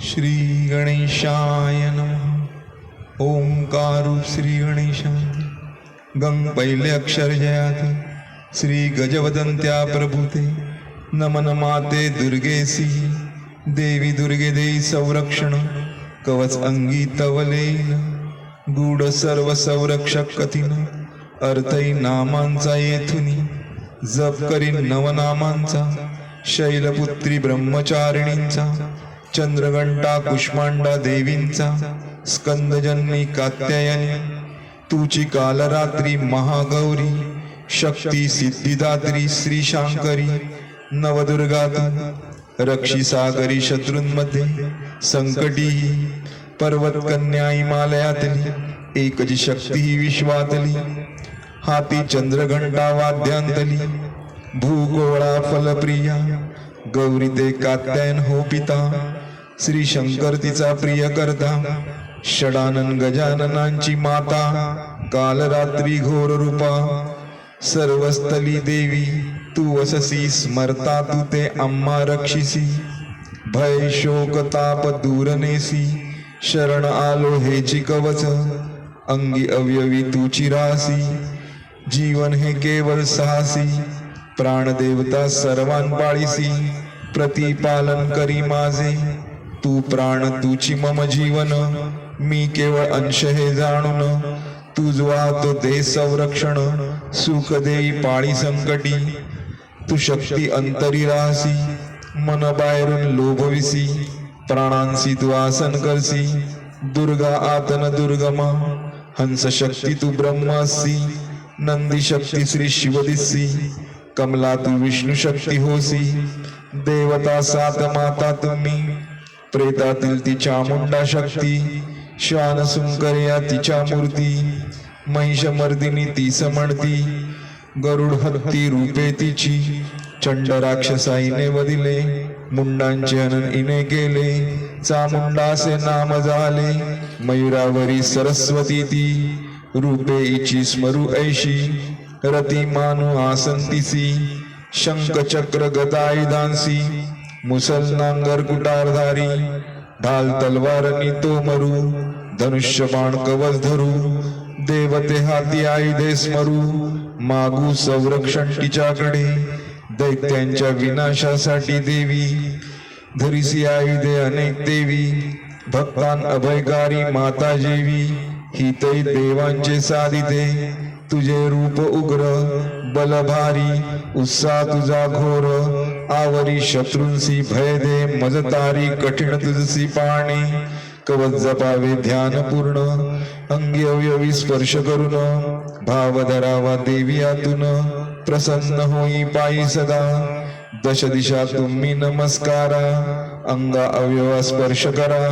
श्री गणेशाय नमः। ओंकारू श्री गणेशाय। गंग पहिले अक्षर जयात श्री गजवदंत्या प्रभूते। नमन माते दुर्गेसी देवी दुर्गे देई संरक्षण। कवच अंगी तवलेन गूढ सर्व संरक्षक कथिन। अर्थई नामांचा येथुनी जप करीन नवनामांचा। शैलपुत्री ब्रह्मचारिणींचा चंद्रघंटा कुष्मांडा देवींचा। स्कंदजन्मी कात्यायनी तुची कालरात्री महागौरी। शक्ती सिद्धिदात्री श्री शांकरी नवदुर्गा तू। रक्षी सागरी शत्रूंमध्ये संकटी पर्वत कन्या हिमालयातली। एकची शक्ती ही विश्वातली हाती चंद्रघंटा वाद्यांतली। भूगोळा फलप्रिया गौरी ते कात्यायन हो पिता। श्री शंकर तिचा प्रिय करता षडानन गजाननांची माता। कालरात्री घोर रूपा सर्वस्थली देवी तू वससी। स्मरता तू ते आम्हा रक्षिसी। भय शोक ताप दूर नेसी शरण आलो हेची कवच। अंगी अवयवी तुची रासी जीवन हे केवळ साहसी। प्राणदेवता सर्वान पाळीसी प्रतिपालन करी माझे। तू प्राण तुची मम जीवन मी केवळ अंश हे जाणून। तुझ वाहतो दे संरक्षण सुख देई पाळी संकटी। तू शक्ती अंतरी राहसी मन बाहेरून लोभविसी। प्राणांसी तू आसन करसी दुर्गा आतन दुर्गमा। हंस शक्ती तू ब्रह्मासी नंदी शक्ती श्री शिव दिसी। कमला तू विष्णू शक्ती होसी देवता सात माता तुम्ही। प्रेतातील ती चामुंडा शक्ती श्वान सुंकर्या तिच्या मूर्ती। महिषमर्दिनी ती समणती गरुड हत्ती रूपे तिची। चंड राक्षसाईने वदिले मुंडांचे हनन इने केले। चामुंडासे नाम झाले मयुरावरी सरस्वती ती। रूपे इची स्मरू ऐशी रती मानु आसंतीसी। शंख चक्र गदायुधांसी मुसल नांगर कुटारधारी। ढाल तलवारनी तो मरू धनुष्य बाण कवच धरू। देवते हाती आयुधे स्मरू मागू संरक्षण तिच्याकडे। दैत्यांच्या विनाशासाठी देवी धरिसी आयुधे अनेक देवी। भक्तान अभयकारी माता जेवी हितै देवांचे साधिते। तुझे रूप उग्र बलभारी उत्साह तुझा घोर। आवरी शत्रूंसी भय दे मजतारी कठीण तुझसी पाणी। कवच जपावे ध्यान पूर्ण अंगी अवयवी स्पर्श करून। भाव धरावा देवी आतून प्रसन्न होई पायी सदा। दश दिशा तुम्ही नमस्कारा अंगा अवयवा स्पर्श करा।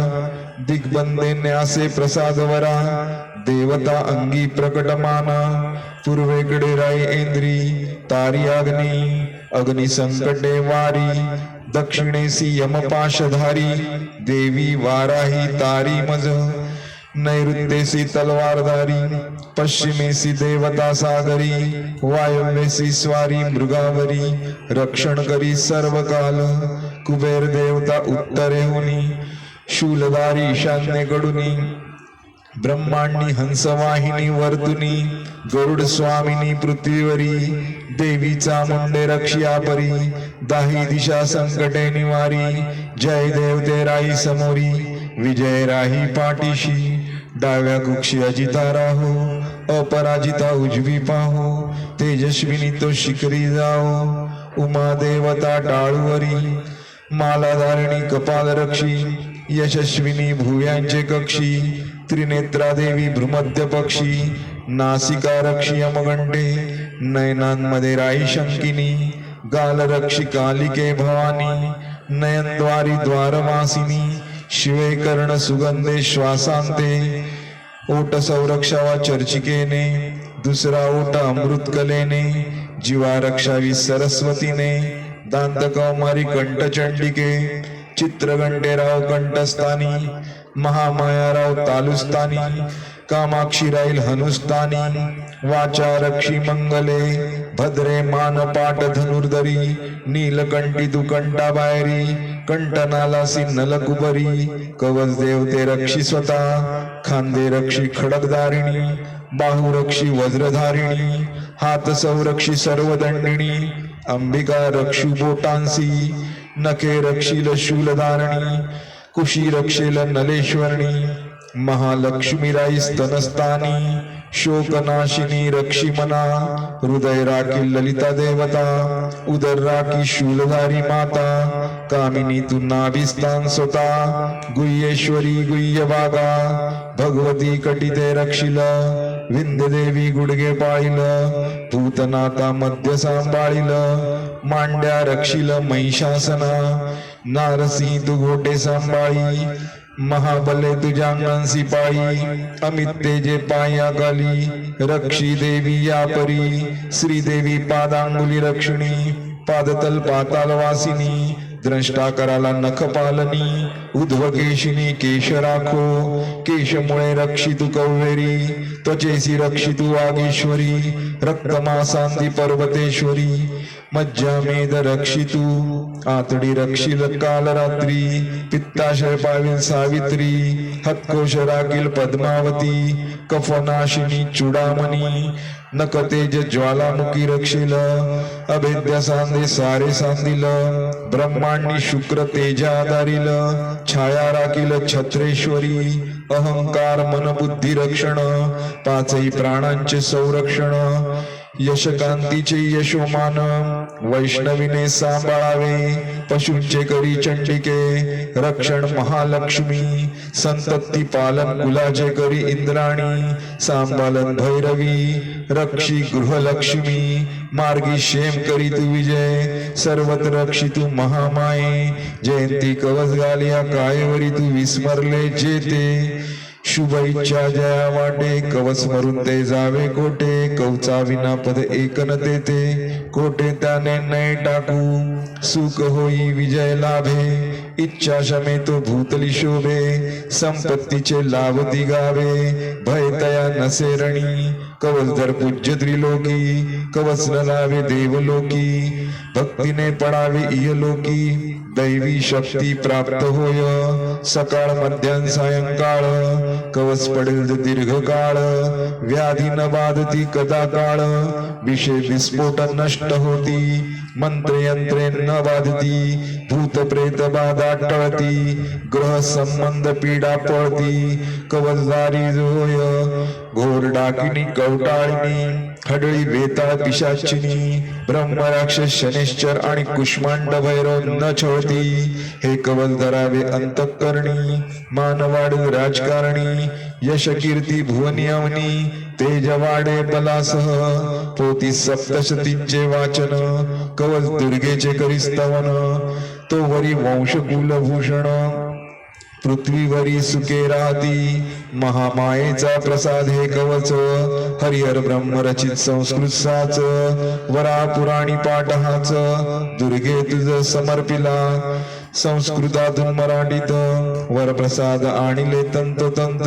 दिग्बंधे न्यासे प्रसाद वरा देवता अंगी प्रकट माना। पूर्वेकडे राई इंद्री तारी अग्नी अग्नि संकटे वारी। दक्षिणेसी यमपाशधारी देवी वाराही तारी मज। नैऋत्येसी तलवारधारी पश्चिमेसी देवता सागरी। वायव्येसी स्वारी मृगावरी रक्षण करी सर्व काल। कुबेर देवता उत्तरेहुनी शूलधारी ईशान्येकडुनी। ब्रह्मांडी हंसवाहिनी वर्तुनी गरुड स्वामिनी पृथ्वीवरी। देवी चामुंडे रक्षिया परी दाही दिशा संकटे निवारी। जय देवते राई समोरी विजय राही पाठीशी। डाव्या कुक्षी अजिता राहो अपराजिता उजवी पाहो। तेजस्विनी तो शिखरी जाओ उमा देवता टाळूवरी। मालाधारिणी कपाल रक्षी यशस्विनी भुव्यांचे कक्षी। त्रिनेत्रा देवी भ्रुमध्य पक्षी नासिका रक्षी यमगंडे। नयनांमध्ये राई शंकिनी गाल रक्षी कालिके भवानी। नयनद्वारी द्वारवासिनी शिवे कर्ण सुगंधे श्वासांते। ओट संरक्षावा चर्चिकेने दुसरा ओट अमृत कलेने। जीवा रक्षावी सरस्वतीने दांत कौमारी कंठचंडिके। चित्रघंटेराव कंठस्थानी महामायाराव तालुस्थानी। कामाक्षी राहील हनुस्तानी वाचा रक्षी मंगले भद्रे मानपाट धनुर्धरी नीलकंठी दुकंठा बाहेरी कंठनालासी नलकुबरी कवच देवते रक्षी स्वतः खांदे रक्षी खडकधारिणी बाहू रक्षी वज्रधारिणी हात संरक्षी सर्वदंडिणी अंबिका रक्षु बोटांसी नखे रक्षील शूलधारणी कुशी रक्षेल नलेश्वरणी महालक्ष्मी राई स्तनस्थानी शोकनाशिनी रक्षी मना हृदय राखी ललिता देवता उदर राखी शूलधारी माता कामिनी तू नाभिस्थान स्वतः गुह्येश्वरी गुह्य बागा भगवती कटिते रक्षिल विंध्य देवी गुडगे पाळिल भूतनाथा मध्य सांभाळिल मांड्या रक्षिल महिषासना नारसिंह तू घोटे सांभाळी महाबले तुझ्या अंगांसी पायी अमित तेजे पाया गाली रक्षी देवी या परी श्रीदेवी पादांगुली रक्षिणी पादतल पाताल वासिनी द्रष्टा कराला नख पालनी उध्वकेशिनी केश राखो केशमुळे रक्षितु कौवेरी त्वचेसी रक्षितु वागेश्वरी रक्तमासांती पर्वतेश्वरी मज्जामेध रक्षितु आतडी रक्षिल काल रात्री पित्ताशय पावील सावित्री हत्कोश राखील पद्मावती कफनाशिनी चुडामणी नकतेज ज्वालामुखी रक्षिल अभेद्य सांदे सारे सांदिल ब्रह्मांडी शुक्र तेजाधारिल छाया राखील छत्रेश्वरी अहंकार मन बुद्धी रक्षण पाचही प्राणांचे संरक्षण यशकांतीचे यशोमान वैष्णवीने सांभाळावे पशूंचे करी चंडिके रक्षण महालक्ष्मी संतती पालन कुलाचे करी इंद्राणी सांभालन भैरवी रक्षी गृहलक्ष्मी मार्गी शेम करी तू विजय सर्वत्र रक्षी तू महामाये जयंती कवच घालिया कायवरी तू विस्मरले जेते शुभ इच्छा जया वाटे कवच मरून ते जावे कोटे कवचा विना पद एक न तेते कोटे त्याने नय टाकू सुख होई विजय लाभे इच्छा शमे तो भूतली शोभे संपत्तीचे लाभ दिगावे भय तया नसे रणी कवच धर पूज्य त्रिलोकी कवच न लावे देवलोकी भक्तीने पडावे इहलोकी दैवी शक्ती प्राप्त होय सकाळ मध्यान सायंकाळ कवच पडेल दीर्घकाळ व्याधी न बाधती कदा काळ विषय विस्फोट नष्ट होती मंत्र यंत्रे न बाधती भूत प्रेत बाधा टळती ग्रह संबंध पीडा पळती कवचदारी होय घोर डाकिनी कवटाळिनी हडळी वेताळ पिशाचिनी ब्रह्मराक्षस शनेश्चर आणि कुष्मांड भैरव न छळती हे कवच धरावे अंतःकरणी मानवाडू राजकारणी यश कीर्ती भुवनी अवनी तेज वाडे बलासह पोती सप्तशतींचे वाचन कवच दुर्गेचे करी स्तवन तो वरी वंशकुलभूषण पृथ्वीवरी सुखे राहती महामायेचा प्रसाद हे कवच हरिहर ब्रह्म रचित संस्कृत साच वरा पुराणी पाठ हाच दुर्गे तुझ समर्पिला संस्कृतातून मराठीत वरप्रसाद आणिले तंतोतंत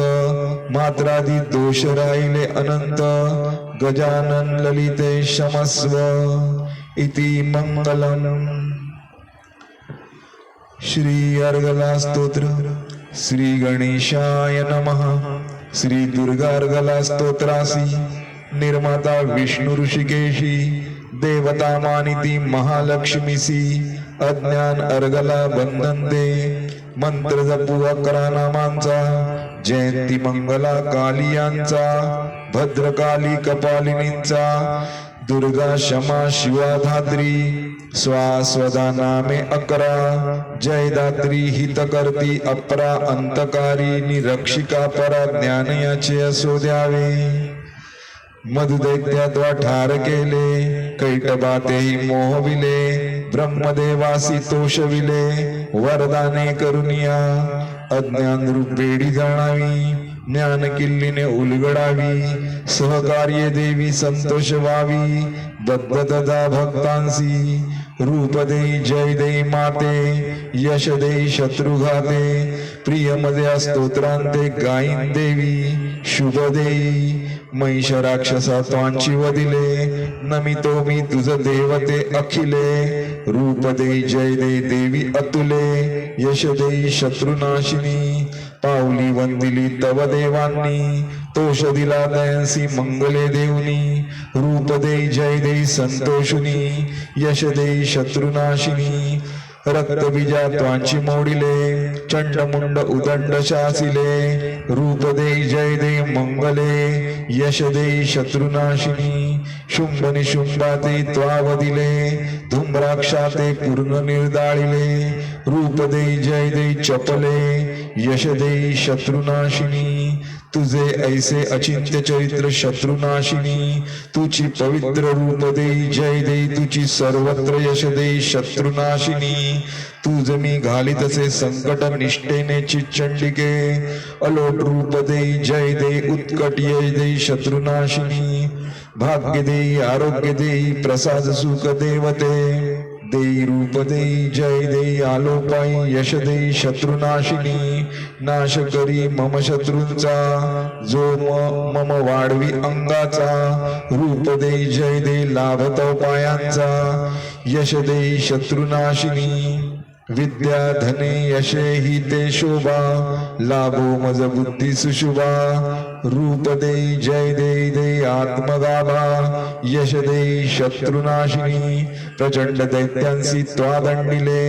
मात्रादी दोष राहिले अनंत गजानन ललिते क्षमस्व इति मंगलम. श्री अर्गला स्तोत्र. श्री गणेशाय नमः. श्री दुर्गा अर्गला स्तोत्रासी निर्माता विष्णु ऋषिकेशी देवता मानिती महालक्ष्मीसी अज्ञान अर्गला बंधन दे. मंत्र जपू 11 नामांचा जयंती मंगला कालियांचा भद्रकाली कपालिनींचा दुर्गा क्षमा शिवा धात्री स्वास्वदा नामे 11 जयदात्री हितकर्ती अपरा अंतकारी निरक्षिका परा ज्ञान याचे असो द्यावे. मधुदैत्याद्वा ठार केले कैटबातेही मोहविले ब्रह्मदेवासी तोषविले वरदाने करुनिया अज्ञान रूप बेडी जाणावी ज्ञान किल्लीने उलगडावी सहकार्य देवी संतोष व्हावी बद्धतदा भक्तांसी रूप देई जय देई माते यश देई शत्रुघाते प्रियमदया स्तोत्रांते गाईन देवी शुभ देई महिष राक्षसा त्वांची वदिले नमितो मी तुझ देवते अखिले रूप देई जय देई देवी अतुले यश देई शत्रुनाशिनी पावली वंदिली तव देवांनी तोष दिला दयांसी मंगले देवनी रूप देई जय देई संतोषिनी यश देई शत्रुनाशिनी रक्तबीजा त्वांची मोडिले चंडमुंड उदंड शासिले रूप देई जय देई मंगले यश देई शत्रुनाशिनी शुंभ निशुंभाते त्वावदिले धूम्राक्षाते पूर्ण निर्दाळिले रूप देई जय देई चपले यश देई शत्रुनाशिनी तुझे ऐसे अचिंत्य चरित्र शत्रुनाशिनी तुझी पवित्र रूप देई जय देई तुझी सर्वत्र यश देई शत्रुनाशिनी तुझ मी घालितसे संकट निष्ठेने चिचंडिके अलोट रूप देई जय देई उत्कट यश देई शत्रुनाशिनी भाग्य देई आरोग्य देई प्रसाद सुख देवते देई रूप देई जय देई आलोपाई यश देई शत्रुनाशिनी नाश करी मम शत्रूंचा जो मम वाढवी अंगाचा रूप देई जय देई लाभतो पायांचा यश देई शत्रुनाशिनी विद्या धने यशे हि ते शोभा लाभो मज बुद्धी सुशुभा रूप देई जय देई देई आत्मगाभा यश देई शत्रुनाशिनी प्रचंड दैत्यांसी त्वादंडिले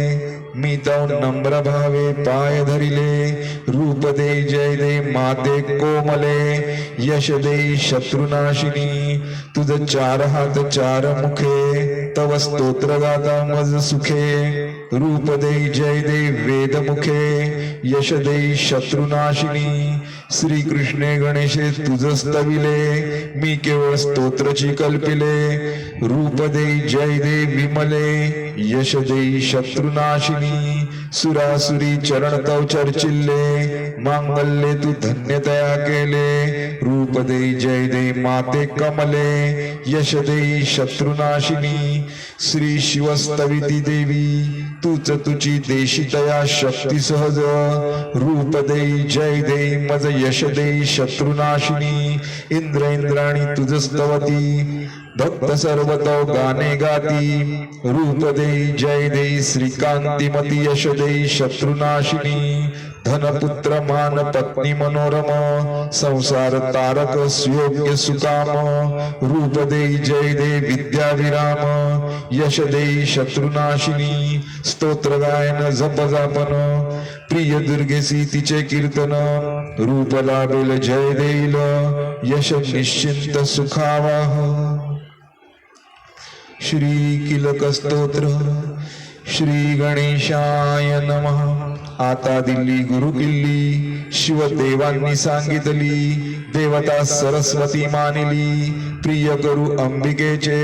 मी तो नम्र भावे पाय धरिले रूप देई जय देई माते कोमले यश देई शत्रुनाशिनी तुझ चार हात चार मुखे तव स्तोत्र गाता मज सुखे रूप देई जय देई वेद मुखे यश देई शत्रुनाशिनी श्री कृष्णे गणेशे तुझ स्तविले मी केवळ स्तोत्रची कल्पिले रूप देई जय देई विमले यश देई शत्रुनाशिनी सुरासुरी चरण तव चर्चिल्ले मांगल्ये तू धन्यतया केले रूप देई जय देई माते कमले यश देई शत्रुनाशिनी श्री शिवस्तविती देवी तूच तुझी देशितया शक्ती सहज रूप देई जय देई मज यश देई शत्रुनाशिनी इंद्र इंद्राणी तुझ स्तवती भक्त सर्वतो गाणे गाती रूप देई जय देई श्रीकांतिमती यश देई शत्रुनाशिनी धनपुत्र मान पत्नी मनोरम संसार तारक सुयोग्य सुकाम रूप देई जय देई विद्या विराम यश देई शत्रुनाशिनी स्तोत्र गायन जप जापन प्रिय दुर्गेसी तिचे कीर्तन रूप लाभेल जय देईल यश निश्चिंत सुखावाह श्री किलक स्तोत्र श्री गणेशाय नमः आता दिल्ली गुरु किल्ली शिवदेवांनी सांगितली देवता सरस्वती मानिली प्रिय करू अंबिकेचे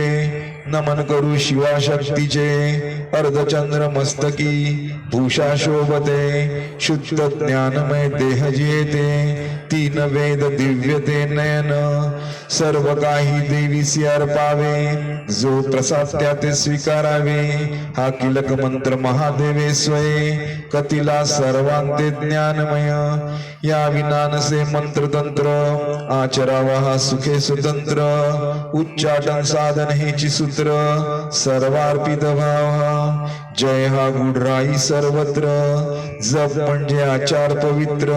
नमन करू शिवाशक्तीचे अर्धचंद्र मस्तकी भूषा शोभते शुद्ध ज्ञानमय देह जेते तीन वेद दिव्यते नयन सर्व काही देवीसी अर्पावे जो प्रसाद त्याते स्वीकारावे हा किलक मंत्र महादेवे स्वये कतिला सर्वांते ज्ञानमय या विनानसे मंत्र तंत्र आचरावा हा सुखे सुतंत्र उच्चाटन साधन हेची सूत्र सर्वार्पित भाव जय हा गुडराई सर्वत्र जप म्हणजे आचार पवित्र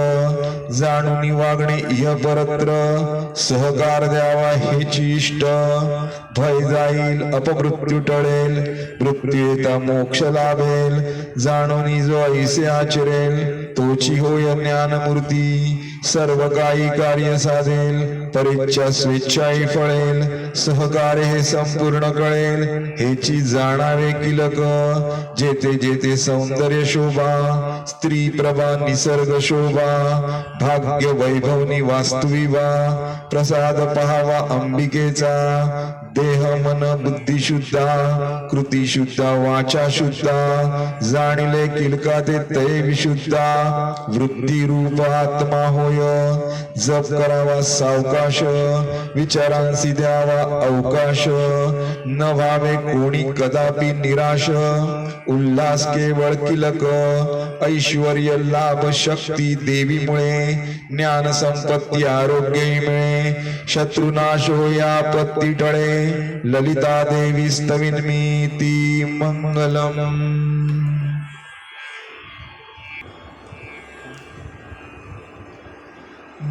जाणून वागणे इह परत्र सहकार द्यावा हेची इष्ट भय जाईल अपमृत्यू टळेल मृत्यू येता मोक्ष लाभेल जाणून जो ऐसे आचरेल तोची होय ज्ञानमूर्ती सर्व काही कार्य साधेल परीक्षा स्वेच्छाही फळेल सहकार्य हे संपूर्ण कळेल हेची जाणावे किलक जेते जेते सौंदर्य शोभा स्त्री प्रभा निसर्ग शोभा भाग्य वैभवनी वास्तुविवा प्रसाद पहावा अंबिकेचा देह मन बुद्धी शुद्धा कृती शुद्धा वाचा शुद्धा जाणिले किलका ते तय विशुद्धा वृत्ती रूप आत्मा होय जप करावा सावकाश विचारांसी द्यावा अवकाश न व्हावे कोणी कदापि निराश उल्हास केवळ किलक ऐश्वर्य लाभ शक्ती देवीमुळे ज्ञान संपत्ती आरोग्य मिळे शत्रुनाश होय आपत्ती टळे ललिता देवी स्तविन्मी ती मंगलम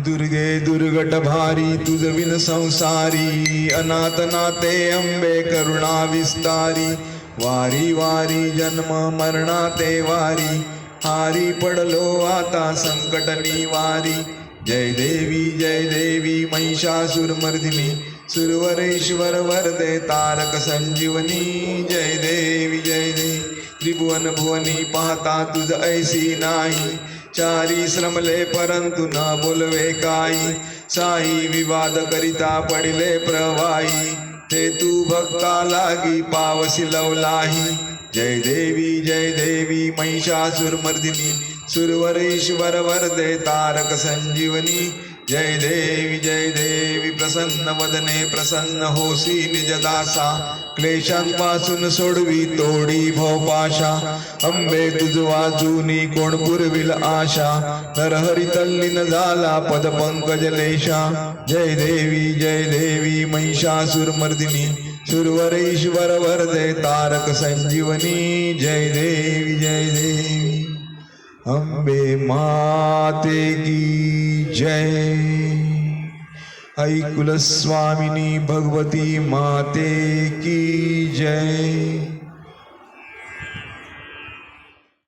दुर्गे दुर्गट भारी तुझ विन संसारी अनाथ नाते अंबे करुणा विस्तारी वारी वारी जन्म मरणाते वारी हारी पडलो आता संकट निवारी जय देवी महिषासुरमर्दिनी सुरवरेश्वर वरदे तारक संजीवनी जय देवी त्रिभुवन भुवनी पाहता तुझ ऐसी नाही चारी श्रमले परंतु न बोलवे काही साई विवाद करिता पडिले प्रवाही ते तू भक्ता लागी पावसी लवलाही जय देवी महिषासुरमर्दिनी सुरवरेश्वर वरदे तारक संजीवनी जय देवी प्रसन्न वदने प्रसन्न होसी निज दासा क्लेशांपासून सोडवी तोडी भवपाशा अंबे तुझ वाजूनी कोण पुरविल आशा नरहरी तल्लीन झाला पद पंकज लेशा जय देवी महिषासुरमर्दिनी सुरवरेश्वर वरदे तारक संजीवनी जय देवी अंबे माते की जय ऐकुल स्वामिनी भगवती माते की जय।